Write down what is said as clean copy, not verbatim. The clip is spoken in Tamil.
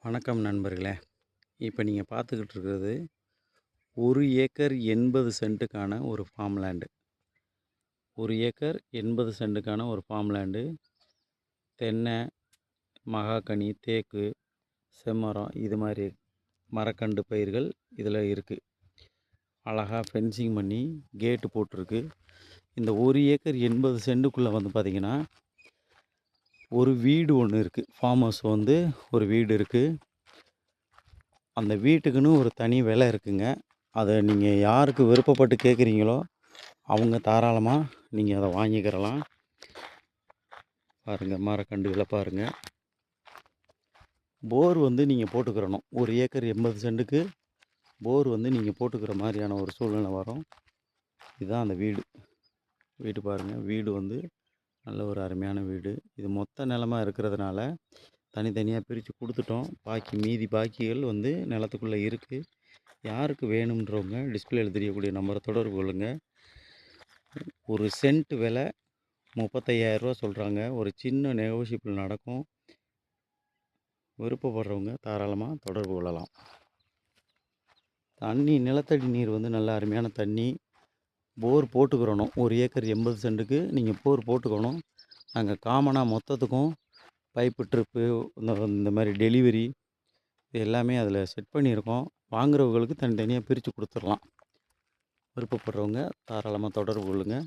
வணக்கம் நண்பர்களே. இப்போ நீங்கள் பார்த்துக்கிட்டு இருக்கிறது 1 ஏக்கர் 80 சென்ட்டுக்கான ஒரு ஃபார்ம் லேண்டு. 1 ஏக்கர் 80 சென்ட்டுக்கான ஒரு ஃபார்ம் லேண்டு. தென்னை, மகாகனி, தேக்கு, செம்மரம் இது மாதிரி மரக்கண்டு பயிர்கள் இதில் இருக்குது. அழகாக ஃபென்சிங் பண்ணி கேட்டு போட்டிருக்கு. இந்த 1 ஏக்கர் 80 சென்ட்டுக்குள்ளே வந்து பார்த்திங்கன்னா ஒரு வீடு ஒன்று இருக்குது. ஃபார்ம் ஹவுஸ் வந்து ஒரு வீடு இருக்குது. அந்த வீட்டுக்குன்னு ஒரு தனி விலை இருக்குங்க. அதை நீங்கள் யாருக்கு விருப்பப்பட்டு கேட்குறீங்களோ அவங்க தாராளமாக நீங்கள் அதை வாங்கிக்கிறலாம். பாருங்கள், மரக்கன்றுகளை பாருங்கள். போர் வந்து நீங்கள் போட்டுக்கிறணும். 1 ஏக்கர் 80 சென்ட்டுக்கு போர் வந்து நீங்கள் போட்டுக்கிற மாதிரியான ஒரு சூழ்நிலை வரும். இதுதான் அந்த வீடு. வீடு பாருங்கள். வீடு வந்து நல்ல ஒரு அருமையான வீடு. இது மொத்த நிலமாக இருக்கிறதுனால தனித்தனியாக பிரித்து கொடுத்துட்டோம். மீதி பாக்கிகள் வந்து நிலத்துக்குள்ளே இருக்குது. யாருக்கு வேணுன்றவங்க டிஸ்பிளேயில் தெரியக்கூடிய நம்பரை தொடர்பு கொள்ளுங்கள். ஒரு சென்ட் விலை 35,000 ரூபா சொல்கிறாங்க. ஒரு சின்ன நெகோஷியபிள் நடக்கும். விருப்பப்படுறவங்க தாராளமாக தொடர்பு கொள்ளலாம். நிலத்தடி நீர் வந்து நல்ல அருமையான தண்ணி. போர் போட்டுக்கிறணும். 1 ஏக்கர் 80 சென்ட்டுக்கு நீங்கள் போர் போட்டுக்கணும். நாங்கள் காமனாக மொத்தத்துக்கும் பைப்பு ட்ரிப்பு இந்த மாதிரி டெலிவரி இது எல்லாமே அதில் செட் பண்ணியிருக்கோம். வாங்குறவங்களுக்கு தனித்தனியாக பிரித்து கொடுத்துடலாம். விருப்பப்படுறவங்க தாராளமாக தொடர்பு கொள்ளுங்கள்.